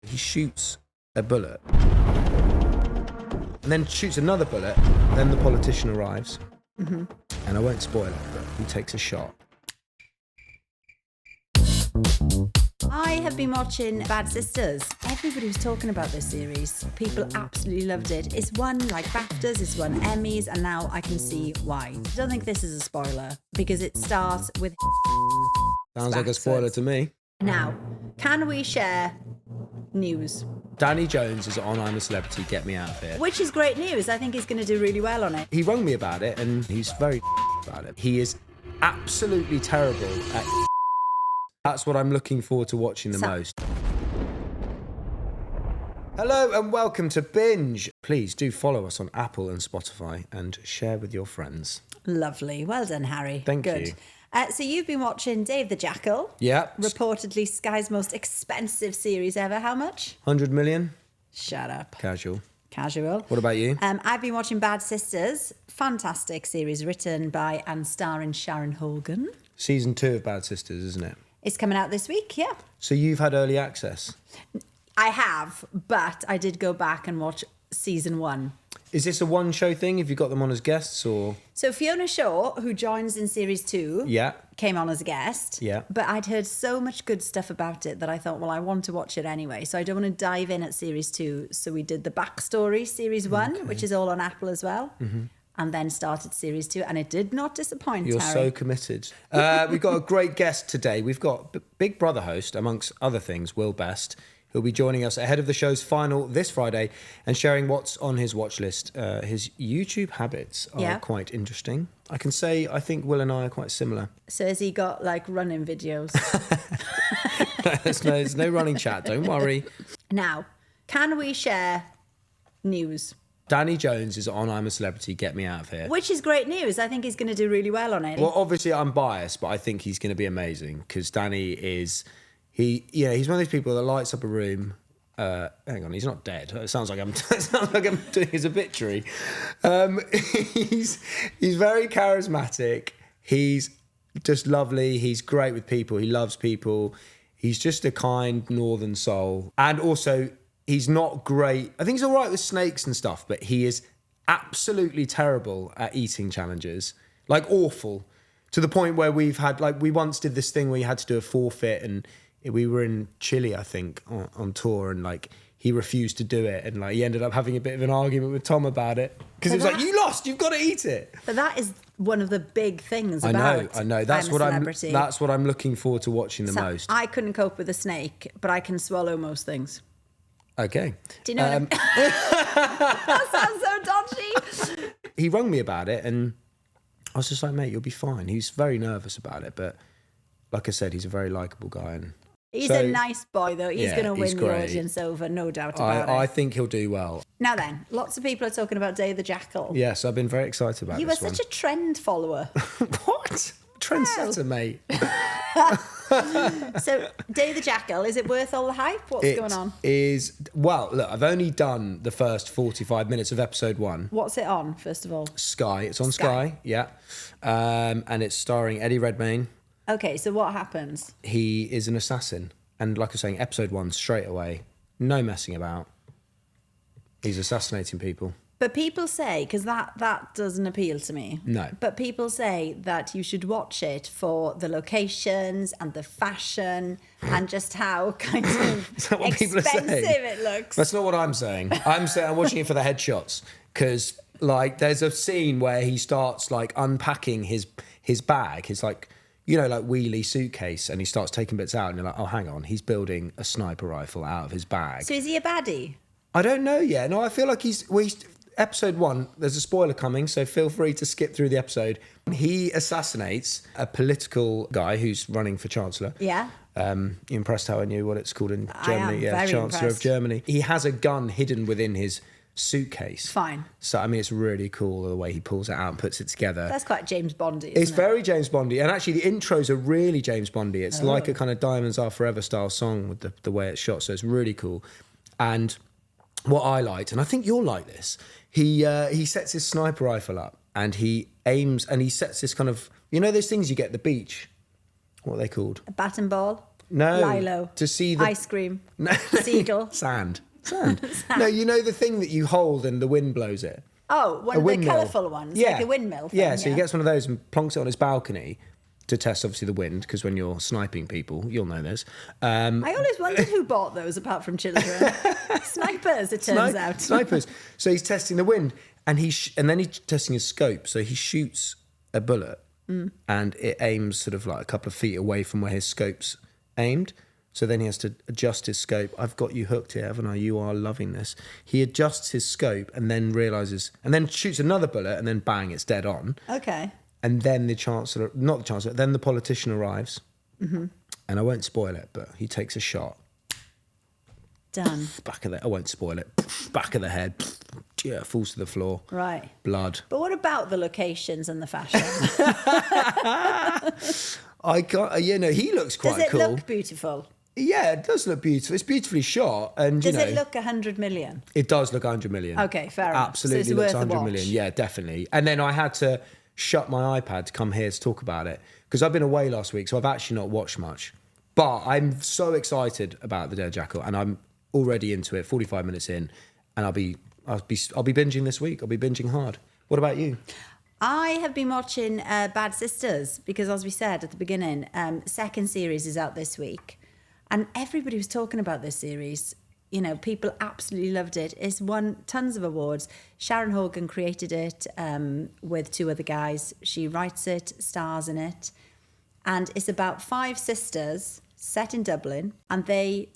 he shoots a bullet and then shoots another bullet. Then the politician arrives. And I won't spoil it, but he takes a shot. I have been watching Bad Sisters. Everybody was talking about this series. People absolutely loved it. It's won like BAFTAs, it's won Emmys, and now I can see why. I don't think this is a spoiler because it starts with Sounds like a spoiler to me. Now, can we share news? Danny Jones is on I'm a Celebrity, Get Me Out of Here. Which is great news. I think he's going to do really well on it. He rung me about it and he's very about it. He is absolutely terrible at That's what I'm looking forward to watching the most. Hello and welcome to Binge. Please do follow us on Apple and Spotify and share with your friends. Lovely. Well done, Harry. Thank Good. you. So you've been watching Dave the Jackal. Yeah. Reportedly Sky's most expensive series ever. How much? 100 million? Shut up. Casual. What about you? I've been watching Bad Sisters. Fantastic series written by and starring Sharon Horgan. Season 2 of Bad Sisters, isn't it? It's coming out this week, yeah. So you've had early access? I have, but I did go back and watch season 1. Is this a one-show thing? Have you got them on as guests or...? So Fiona Shaw, who joins in series 2, came on as a guest. Yeah. But I'd heard so much good stuff about it that I thought, well, I want to watch it anyway. So I don't want to dive in at series 2. So we did the backstory, series 1, which is all on Apple as well. Mm-hmm. And then started series 2, and it did not disappoint. You're Harry. so committed. We've got a great guest today. We've got Big Brother host, amongst other things, Will Best, who'll be joining us ahead of the show's final this Friday and sharing what's on his watch list. His YouTube habits are quite interesting. I can say I think Will and I are quite similar. So has he got, like, running videos? There's no running chat, don't worry. Now, can we share news? Danny Jones is on I'm a Celebrity, Get Me Out of Here. Which is great news. I think he's going to do really well on it. Well, obviously I'm biased, but I think he's going to be amazing because Danny is... he's one of those people that lights up a room. Hang on, he's not dead. It sounds like I'm doing his obituary. He's very charismatic. He's just lovely. He's great with people. He loves people. He's just a kind northern soul. And also, he's not great. I think he's all right with snakes and stuff, but he is absolutely terrible at eating challenges. Like awful. To the point where we've had, like, we once did this thing where you had to do a forfeit and we were in Chile, I think, on tour, and like he refused to do it, and like he ended up having a bit of an argument with Tom about it because it was like, you lost, you've got to eat it. But that is one of the big things I know. That's what I'm looking forward to watching the most. I couldn't cope with a snake, but I can swallow most things. Okay. Do you know what that sounds so dodgy. He rung me about it, and I was just like, mate, you'll be fine. He's very nervous about it, but like I said, he's a very likeable guy, and he's a nice boy, though. He's going to win the audience over, no doubt about it. I think he'll do well. Now then, lots of people are talking about Dave the Jackal. Yes, I've been very excited about this one. You were such a trend follower. What? Trendsetter, mate. So, Dave the Jackal, is it worth all the hype? What's going on? Well, look, I've only done the first 45 minutes of episode 1. What's it on, first of all? Sky. It's on Sky, yeah. And it's starring Eddie Redmayne. Okay, so what happens? He is an assassin. And like I was saying, episode 1, straight away, no messing about. He's assassinating people. But people say, because that doesn't appeal to me. No. But people say that you should watch it for the locations and the fashion and just how kind of expensive it looks. That's not what I'm saying. I'm watching it for the headshots because, like, there's a scene where he starts, like, unpacking his bag, his, like, you know, like wheelie suitcase, and he starts taking bits out, and you're like, oh, hang on, he's building a sniper rifle out of his bag. So is he a baddie? I don't know yet. No, I feel like he's episode 1, there's a spoiler coming, so feel free to skip through the episode. He assassinates a political guy who's running for Chancellor. Yeah. You impressed how I knew what it's called in Germany? I am very Chancellor impressed. of Germany. He has a gun hidden within his suitcase. Fine. So, I mean, it's really cool the way he pulls it out and puts it together. That's quite James Bondy, It's very James Bondy. And actually, the intros are really James Bondy. It's like a kind of Diamonds Are Forever style song with the way it's shot. So it's really cool. And what I liked, and I think you'll like this, he sets his sniper rifle up and he aims and he sets this kind of, you know those things you get at the beach? What are they called? A bat and ball? No. Lilo. To see the Ice cream. No. Seagull. Sand. No, you know the thing that you hold and the wind blows it? Oh, one of the colourful ones, like a windmill thing. Yeah, so he gets one of those and plonks it on his balcony to test, obviously, the wind, because when you're sniping people, you'll know this. I always wondered who bought those apart from children. Snipers, it turns out. Snipers. So he's testing the wind, and then he's testing his scope. So he shoots a bullet, and it aims sort of like a couple of feet away from where his scope's aimed. So then he has to adjust his scope. I've got you hooked here, haven't I? You are loving this. He adjusts his scope and then realises, and then shoots another bullet, and then bang, it's dead on. Okay. And then then the politician arrives. Mm-hmm. And I won't spoil it, but he takes a shot. Done. I won't spoil it. Back of the head. Yeah, falls to the floor. Right. Blood. But what about the locations and the fashion? He looks quite cool. Does it look beautiful? Yeah, it does look beautiful. It's beautifully shot. And Does it look 100 million? It does look 100 million. Okay, fair enough. Absolutely so looks it's worth 100 million. Yeah, definitely. And then I had to shut my iPad to come here to talk about it because I've been away last week, so I've actually not watched much. But I'm so excited about The Dead Jackal, and I'm already into it, 45 minutes in, and I'll be binging this week. I'll be binging hard. What about you? I have been watching Bad Sisters because, as we said at the beginning, second series is out this week. And everybody was talking about this series. You know, people absolutely loved it. It's won tons of awards. Sharon Horgan created it with two other guys. She writes it, stars in it. And it's about 5 sisters set in Dublin, and they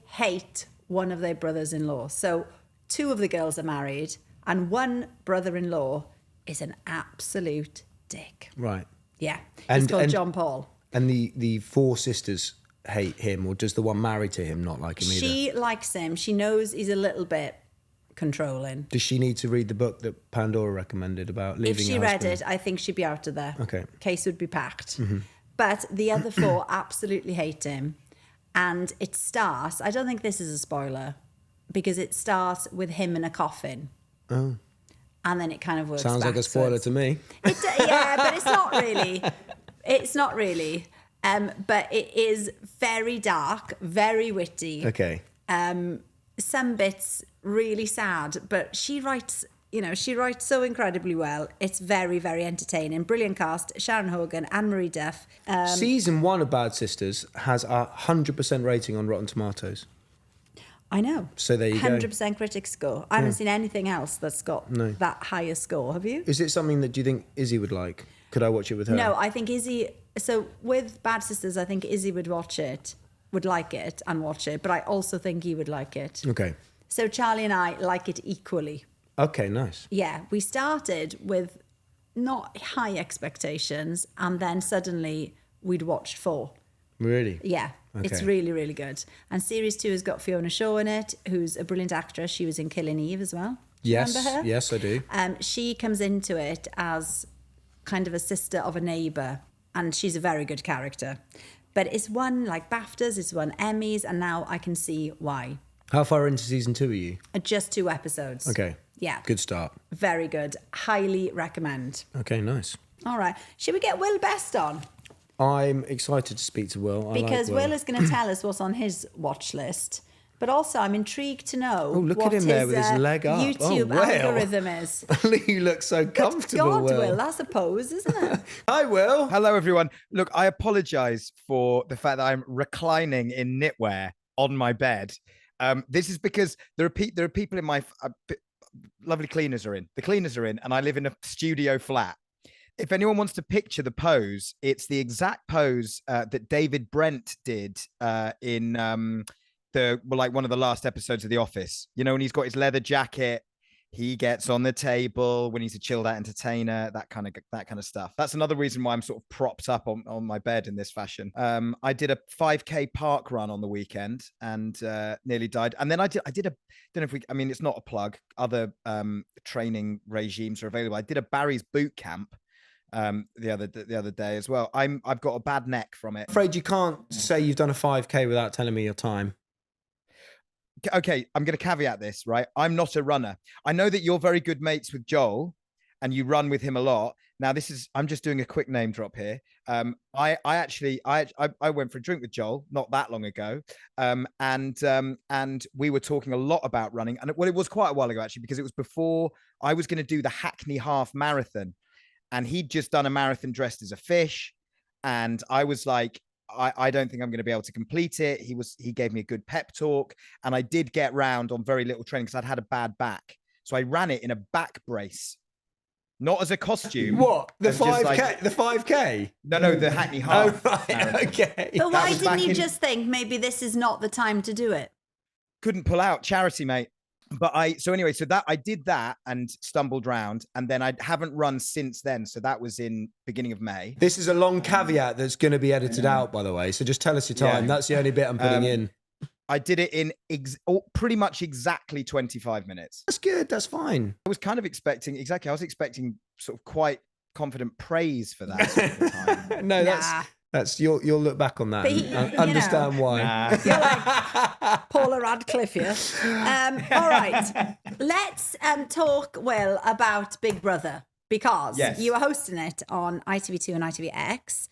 hate one of their brothers-in-law. So 2 of the girls are married, and one brother-in-law is an absolute dick. Right. Yeah. He's called John Paul. And the 4 sisters hate him, or does the one married to him not like him either? She likes him. She knows he's a little bit controlling. Does she need to read the book that Pandora recommended about leaving If she read it, I think she'd be out of there. Okay. Case would be packed. Mm-hmm. But the other 4 absolutely hate him. And it starts, I don't think this is a spoiler, because it starts with him in a coffin. Oh. And then it kind of works Sounds backwards. like a spoiler to me. Yeah, but it's not really. It's not really. But it is very dark, very witty. Okay. Some bits really sad, but she writes so incredibly well. It's very, very entertaining. Brilliant cast. Sharon Horgan, Anne-Marie Duff. Season 1 of Bad Sisters has a 100% rating on Rotten Tomatoes. I know. So there you 100% critic score. I haven't seen anything else that's got that higher score. Have you? Is it something that you think Izzy would like? Could I watch it with her? No, I think Izzy... So with Bad Sisters, I think Izzy would like it and watch it, but I also think he would like it. Okay. So Charlie and I like it equally. Okay, nice. Yeah, we started with not high expectations, and then suddenly we'd watched 4. Really? Yeah, okay. It's really, really good. And series 2 has got Fiona Shaw in it, who's a brilliant actress. She was in Killing Eve as well. Yes, remember her? yes, I do. She comes into it as kind of a sister of a neighbour, and she's a very good character. But it's won like BAFTAs, it's won Emmys, and now I can see why. How far into season 2 are you? Just 2 episodes. Okay. Yeah. Good start. Very good. Highly recommend. Okay, nice. All right. Should we get Will Best on? I'm excited to speak to Will. Because Will is going to tell us what's on his watch list. But also, I'm intrigued to know look what at him there with his leg up. YouTube algorithm is. You look so comfortable, God, Will. Will, that's a pose, isn't it? Hi, Will. Hello, everyone. Look, I apologise for the fact that I'm reclining in knitwear on my bed. This is because there are people in my lovely cleaners are in. The cleaners are in, and I live in a studio flat. If anyone wants to picture the pose, it's the exact pose that David Brent did in one of the last episodes of The Office. You know, when he's got his leather jacket, he gets on the table when he's a chilled out entertainer, that kind of stuff. That's another reason why I'm sort of propped up on my bed in this fashion. I did a 5K park run on the weekend and nearly died. And then I did don't know if it's not a plug. Other training regimes are available. I did a Barry's boot camp the other day as well. I've got a bad neck from it. I'm afraid you can't say you've done a 5K without telling me your time. Okay, I'm going to caveat this, right? I'm not a runner. I know that you're very good mates with Joel and you run with him a lot. Now I'm just doing a quick name drop here. I went for a drink with Joel not that long ago, and we were talking a lot about running, and it was quite a while ago actually, because it was before I was going to do the Hackney Half Marathon, and he'd just done a marathon dressed as a fish, and I was like, I don't think I'm going to be able to complete it. He gave me a good pep talk, and I did get round on very little training because I'd had a bad back, so I ran it in a back brace. Not as a costume. What? The as just 5K? The 5K? No, the Hackney Half. Oh, right. Okay. But why was didn't back you in- just think maybe this is not the time to do it? Couldn't pull out, charity, mate. But I did that and stumbled round, and then I haven't run since then. So that was in beginning of May. This is a long caveat that's going to be edited out, by the way. So just tell us your time. Yeah. That's the only bit I'm putting in. I did it in pretty much exactly 25 minutes. That's good. That's fine. I was kind of expecting sort of quite confident praise for that sort of time. No, Nah. that's you'll look back on that But and understand why. Nah. You're like Paula Radcliffe here. All right. Let's talk, Will, about Big Brother, because Yes. you are hosting it on ITV2 and ITVX.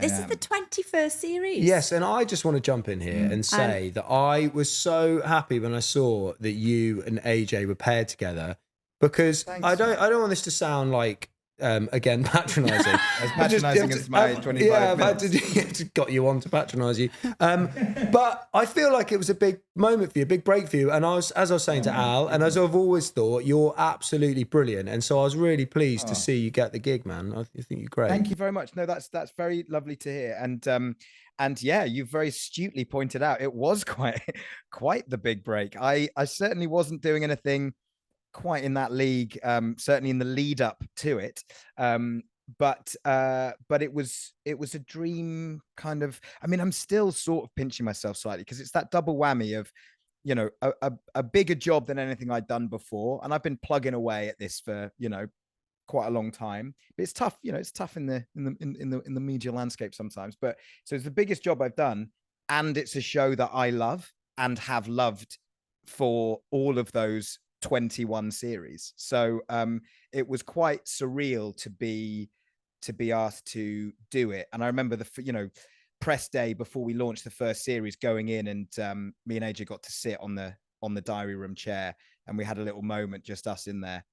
This is the 21st series. Yes, and I just want to jump in here and say that I was so happy when I saw that you and AJ were paired together, because Thanks, I don't want this to sound like again patronising. As patronising as my 25 yeah, minutes. I've got you on to patronise you. But I feel like it was a big moment for you, a big break for you. And as I was saying to Al, and as I've always thought, you're absolutely brilliant. And so I was really pleased to see you get the gig, man. I think you're great. Thank you very much. No, that's very lovely to hear. And yeah, you very astutely pointed out it was quite the big break. I certainly wasn't doing anything quite in that league, certainly in the lead up to it. But it was a dream kind of. I mean, I'm still sort of pinching myself slightly because it's that double whammy of, you know, a bigger job than anything I'd done before, and I've been plugging away at this for, you know, quite a long time. But it's tough, you know, it's tough in the media landscape sometimes. But so it's the biggest job I've done, and it's a show that I love and have loved for all of those 21 series. So it was quite surreal to be asked to do it. And I remember the press day before we launched the first series, going in, and me and AJ got to sit on the diary room chair, and we had a little moment, just us in there.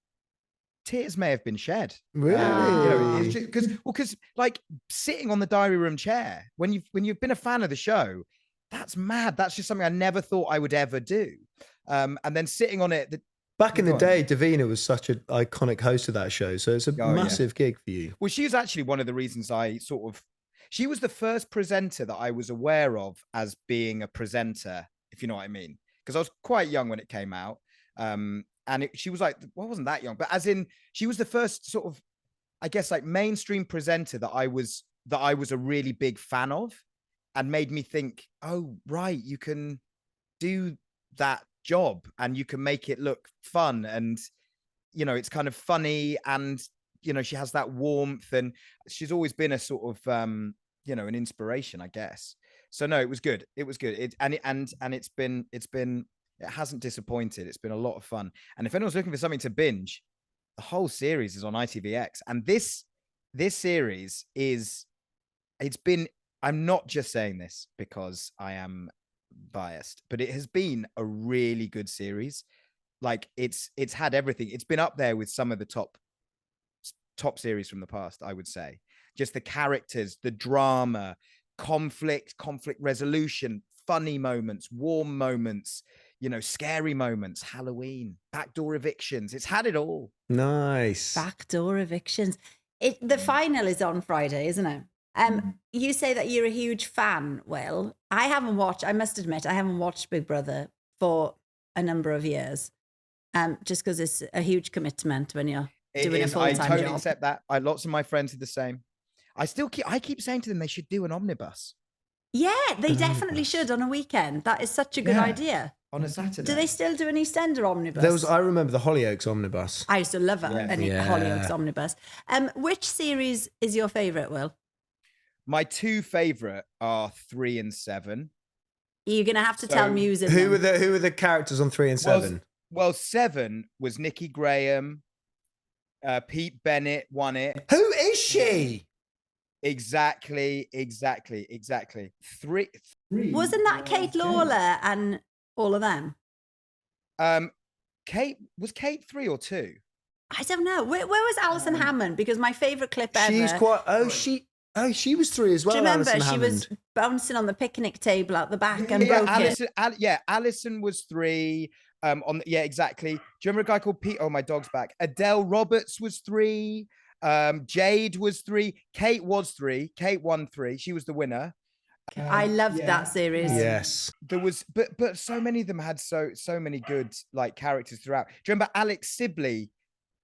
Tears may have been shed. Really? Because like sitting on the diary room chair when you've been a fan of the show, that's mad. That's just something I never thought I would ever do. And then sitting on it. Back in the day, Davina was such an iconic host of that show. So it's a massive gig for you. Well, she was actually one of the reasons she was the first presenter that I was aware of as being a presenter, if you know what I mean. Because I was quite young when it came out. She was like, well, I wasn't that young, but as in, she was the first sort of, I guess, like mainstream presenter that I was a really big fan of, and made me think, oh, right, you can do that job and you can make it look fun, and, you know, it's kind of funny, and, you know, she has that warmth, and she's always been a sort of, you know, an inspiration, I guess. So no, it was good. It was good. It hasn't disappointed. It's been a lot of fun. And if anyone's looking for something to binge, the whole series is on ITVX. And this series I'm not just saying this because I am biased, but it has been a really good series. Like it's had everything. It's been up there with some of the top series from the past, I would say. Just the characters, the drama, conflict resolution, funny moments, warm moments, you know, scary moments, Halloween, backdoor evictions. It's had it all. Nice. Backdoor evictions. The final is on Friday, isn't it? You say that you're a huge fan, Will. I must admit, I haven't watched Big Brother for a number of years. Just because it's a huge commitment when you're doing a full-time job. I totally accept that. Lots of my friends are the same. I keep saying to them they should do an omnibus. Yeah, they definitely should on a weekend. That is such a good idea. On a Saturday. Do they still do an EastEnder omnibus? I remember the Hollyoaks omnibus. I used to love it, an Hollyoaks omnibus. Which series is your favourite, Will? My two favourite are 3 and 7. You're going to have to tell me who's in Who them. were the characters on 3 and 7? Well, 7 was Nikki Graham, Pete Bennett won it. Who is she? Exactly. Three. Wasn't that Kate Lawler and all of them? Kate 3 or 2? I don't know. Where was Alison Hammond? Because my favourite clip ever. She's quite. She was 3 as well. Do you remember Alison she Hammond. was bouncing on the picnic table out the back and broke it? Alison was 3. Exactly. Do you remember a guy called Pete? Oh, my dog's back. Adele Roberts was 3. Jade was 3. Kate was 3. Kate won 3. She was the winner. I loved that series. Yes. There was, but so many of them had so many good like characters throughout. Do you remember Alex Sibley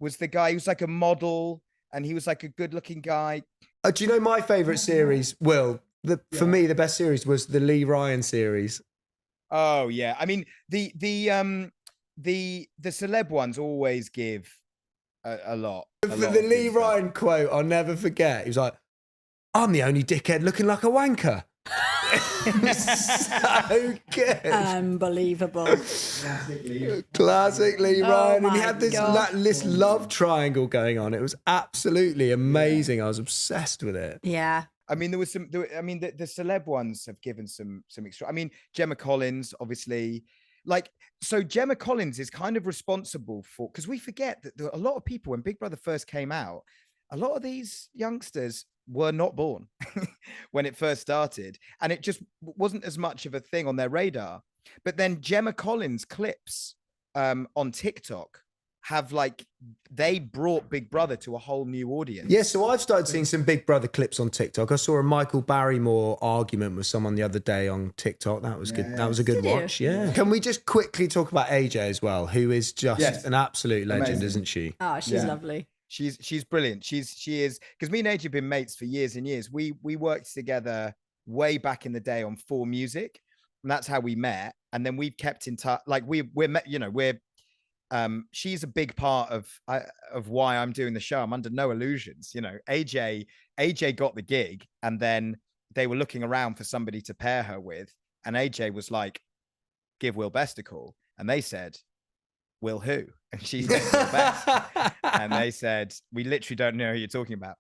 was the guy who was like a model and he was like a good-looking guy? Do you know my favourite series? Will, for me, the best series was the Lee Ryan series. Oh yeah, I mean the celeb ones always give a lot. The Lee Ryan quote I'll never forget. He was like, "I'm the only dickhead looking like a wanker." So good. Unbelievable. Classic Lee Ryan. And he had God. this love triangle going on. It was absolutely amazing. I was obsessed with it. Yeah. I mean, the celeb ones have given some extra. I mean, Gemma Collins, obviously. Like, so Gemma Collins is kind of responsible for, because we forget that a lot of people, when Big Brother first came out, a lot of these youngsters were not born when it first started, and it just wasn't as much of a thing on their radar. But then Gemma Collins clips on TikTok have they brought Big Brother to a whole new audience. Yeah, so I've started seeing some Big Brother clips on TikTok. I saw a Michael Barrymore argument with someone the other day on TikTok. That was good. That was a good watch. Yeah. Can we just quickly talk about AJ as well, who is just an absolute legend, Amazing. Isn't she? Oh, she's lovely. She's brilliant. She is, because me and AJ have been mates for years and years. We worked together way back in the day on 4 Music, and that's how we met. And then we've kept in touch. Like we're met, she's a big part of why I'm doing the show. I'm under no illusions. AJ got the gig, and then they were looking around for somebody to pair her with, and AJ was like, "Give Will Best a call," and they said, "Will who?" And she said, "Will Best," and they said, "We literally don't know who you're talking about."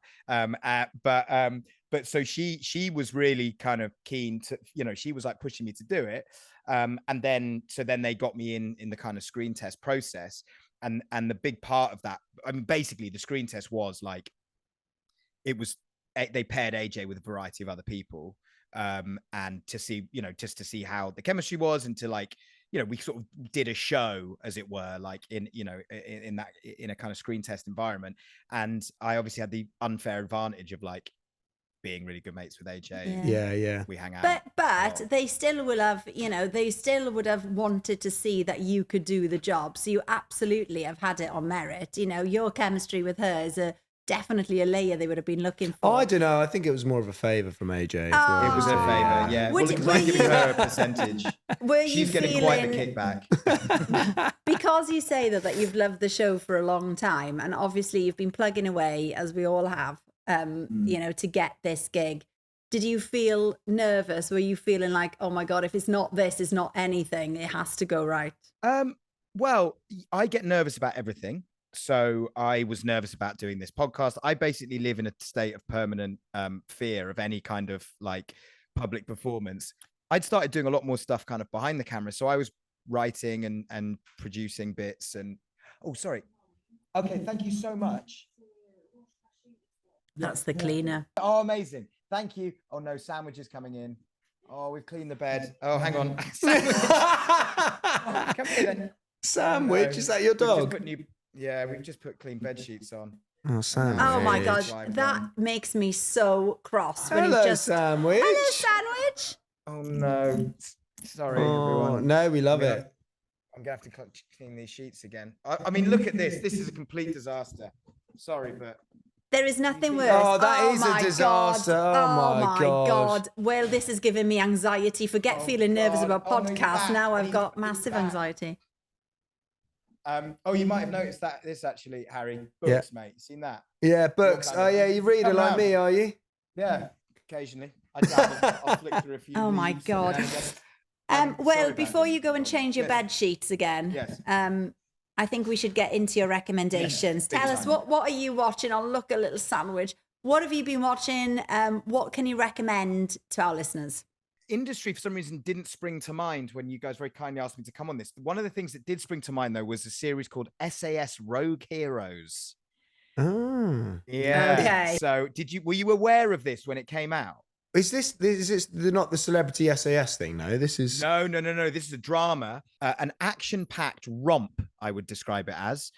But so she was really kind of keen to, she was like pushing me to do it. And then they got me in the kind of screen test process. And the big part of that, I mean, basically the screen test was like, they paired AJ with a variety of other people. And to see, just to see how the chemistry was, and to we sort of did a show, as it were, like in a kind of screen test environment. And I obviously had the unfair advantage of being really good mates with AJ. Yeah. We hang out. But they still will have, they still would have wanted to see that you could do the job. So you absolutely have had it on merit. Your chemistry with her is definitely a layer they would have been looking for. Oh, I don't know. I think it was more of a favour from AJ. Oh. It was a favour, yeah. I'm giving her a percentage. She's getting quite the kickback. Because you say that you've loved the show for a long time, and obviously you've been plugging away, as we all have, to get this gig. Did you feel nervous? Were you feeling like, oh my God, if it's not this, it's not anything, it has to go right? Well, I get nervous about everything. So I was nervous about doing this podcast. I basically live in a state of permanent fear of any kind of public performance. I'd started doing a lot more stuff kind of behind the camera. So I was writing and producing bits and, oh, sorry. Okay, thank you so much. That's the cleaner. Oh, amazing. Thank you. Oh no, sandwich is coming in. Oh, we've cleaned the bed. Oh, hang on. Come here then. Sandwich, is that your dog? We've just put clean bed sheets on. Oh, Sandwich. Oh my gosh, that makes me so cross. When Hello, Sandwich. Hello, Sandwich. Oh no. Sorry, everyone. No, we love it. I'm going to have to clean these sheets again. I mean, look at this. This is a complete disaster. Sorry, but... There is nothing worse. Oh, that is a disaster. God. Oh my God. Well, this is giving me anxiety. Forget feeling nervous about podcasts. Now I've got massive anxiety. You might have noticed that this actually, Harry, books, mate. You seen that? Yeah, books. Oh yeah, you read it like me, are you? Yeah, occasionally. I'll flick through a few. Oh my God. Well, before you go and change your bed sheets again, yes. I think we should get into your recommendations. Big Tell us, time. what are you watching? I'll look a little sandwich. What have you been watching? What can you recommend to our listeners? Industry, for some reason, didn't spring to mind when you guys very kindly asked me to come on this. One of the things that did spring to mind, though, was a series called SAS Rogue Heroes. Oh. Yeah. Okay. So were you aware of this when it came out? Is this not the celebrity SAS thing? No, this is No. This is a drama, an action-packed romp, I would describe it as,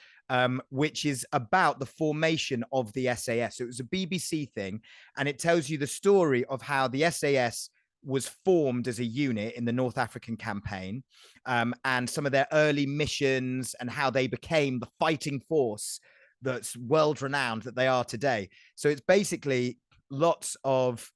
which is about the formation of the SAS. So it was a BBC thing, and it tells you the story of how the SAS was formed as a unit in the North African campaign, and some of their early missions and how they became the fighting force that's world-renowned that they are today. So it's basically lots of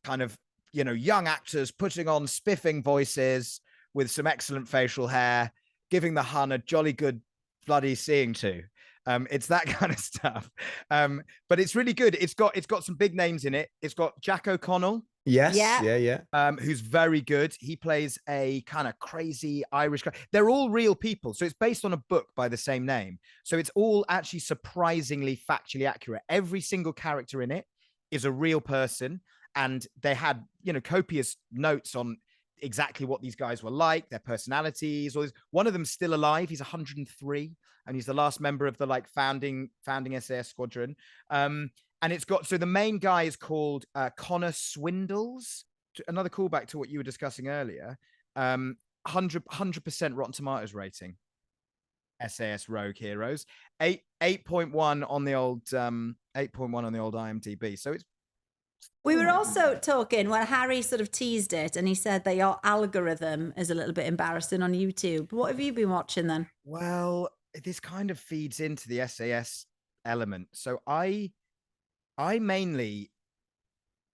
kind of, young actors putting on spiffing voices with some excellent facial hair, giving the Hun a jolly good bloody seeing to. It's that kind of stuff. But it's really good. It's got some big names in it. It's got Jack O'Connell. yes, Yeah. yeah. Who's very good. He plays a kind of crazy Irish guy. They're all real people. So it's based on a book by the same name. So it's all actually surprisingly factually accurate. Every single character in it is a real person. And they had, copious notes on exactly what these guys were like, their personalities. One of them's still alive. He's 103, and he's the last member of the founding SAS squadron. And it's got, so the main guy is called Connor Swindles. Another callback to what you were discussing earlier. 100% Rotten Tomatoes rating. SAS Rogue Heroes. 8.1 on the old 8.1 on the old IMDb. So it's. We were also talking when Harry sort of teased it, and he said that your algorithm is a little bit embarrassing on YouTube. What have you been watching then? Well, this kind of feeds into the SAS element. So I mainly,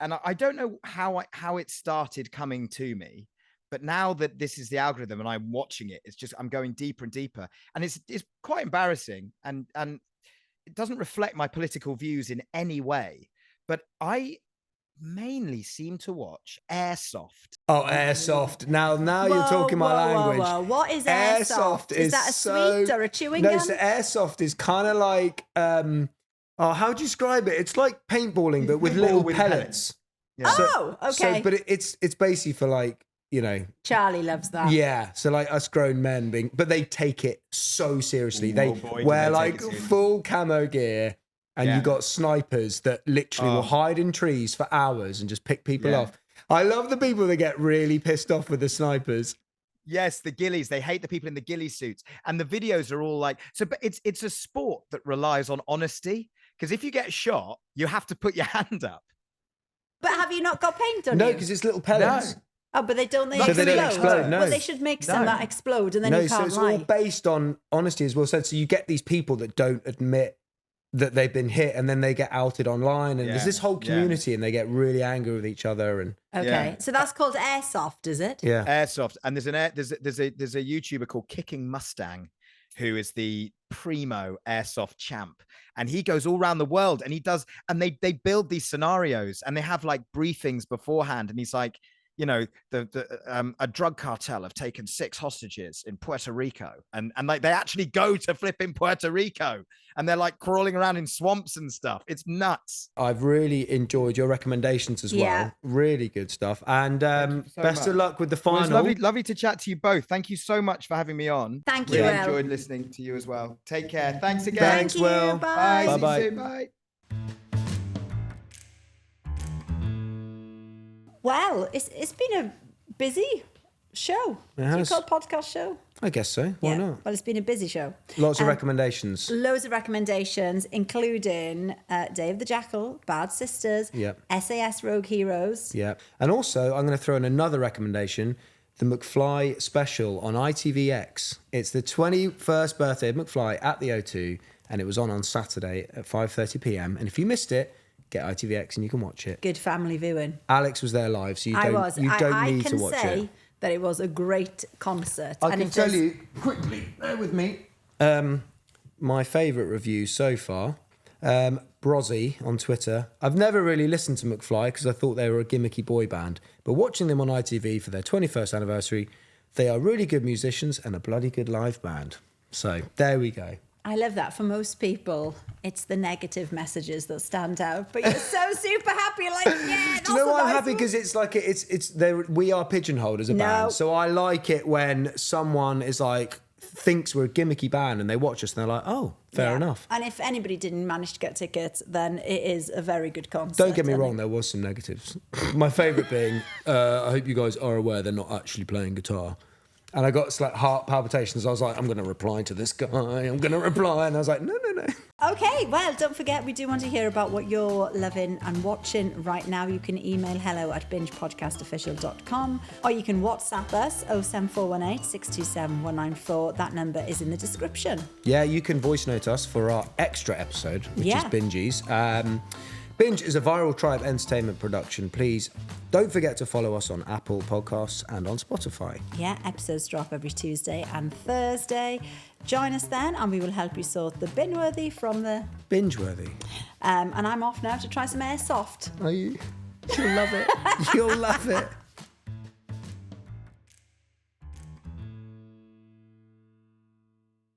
and I don't know how it started coming to me, but now that this is the algorithm and I'm watching it, I'm going deeper and deeper, and it's quite embarrassing, and it doesn't reflect my political views in any way. But I mainly seem to watch Airsoft. Oh, Airsoft. Now you're talking my language. Whoa. What is Airsoft? Is that a sweet or a chewing gum? No, so Airsoft is kind of like, how do you describe it? It's like paintballing, but with little pellets. Yeah. Oh, okay. But it's basically for Charlie loves that. Yeah. So us grown men but they take it so seriously. They wear full camo gear. And you got snipers that literally will hide in trees for hours and just pick people off. I love the people that get really pissed off with the snipers. Yes, the ghillies. They hate the people in the ghillie suits. And the videos are all but it's a sport that relies on honesty. Because if you get shot, you have to put your hand up. But have you not got paint on you? No, because it's little pellets. No. Oh, but they don't explode, no. Well, they should make some that explode, and then you can't so it's all based on honesty, as Will said. So you get these people that don't admit that they've been hit, and then they get outed online, and there's this whole community, and they get really angry with each other. And so that's called Airsoft, is it? Yeah, Airsoft. And there's a YouTuber called Kicking Mustang, who is the primo Airsoft champ, and he goes all around the world, and they build these scenarios, and they have briefings beforehand, and he's like, a drug cartel have taken 6 hostages in Puerto Rico, and they actually go to flipping Puerto Rico, and they're crawling around in swamps and stuff. It's nuts. I've really enjoyed your recommendations as well. Really good stuff. And best of luck with the final. Well, it's lovely to chat to you both. Thank you so much for having me on. Thank you, Really Will. enjoyed listening to you as well. Take care. Thanks again. Thanks, Thank you. Will. Bye. Bye. See you Bye-bye. soon. Bye. Well, it's been a busy show. It Do you has. call it podcast show? I guess so. Why not? Well, it's been a busy show. Lots of recommendations. Loads of recommendations, including Day of the Jackal, Bad Sisters, Yep. SAS Rogue Heroes. Yeah. And also, I'm going to throw in another recommendation, the McFly special on ITVX. It's the 21st birthday of McFly at the O2, and it was on Saturday at 5:30 p.m. And if you missed it, get ITVX and you can watch it. Good family viewing. Alex was there live, so you I don't need to watch I can say it. that it was a great concert. I And can if tell there's- you quickly, bear with me. My favourite review so far, Brozzy on Twitter. I've never really listened to McFly because I thought they were a gimmicky boy band, but watching them on ITV for their 21st anniversary, they are really good musicians and a bloody good live band. So there we go. I love that. For most people, it's the negative messages that stand out. But you're so super happy. You're like, yeah. Do you know why I'm happy? Because it's like we are pigeonholed as a band. So I like it when someone is like thinks we're a gimmicky band and they watch us and they're like, oh, fair enough. And if anybody didn't manage to get tickets, then it is a very good concert. Don't get me wrong, there was some negatives. My favourite being, I hope you guys are aware they're not actually playing guitar. And I got like heart palpitations. I was like, I'm going to reply to this guy. I'm going to reply. And I was like, no. Okay, well, don't forget, we do want to hear about what you're loving and watching right now. You can email hello@bingepodcastofficial.com or you can WhatsApp us 07418 627 194. That number is in the description. Yeah, you can voice note us for our extra episode, which is Binges. Binge is a Viral Tribe entertainment production. Please don't forget to follow us on Apple Podcasts and on Spotify. Yeah, episodes drop every Tuesday and Thursday. Join us then and we will help you sort the binge-worthy from the... Binge-worthy. And I'm off now to try some airsoft. Are you? You'll love it. You'll love it.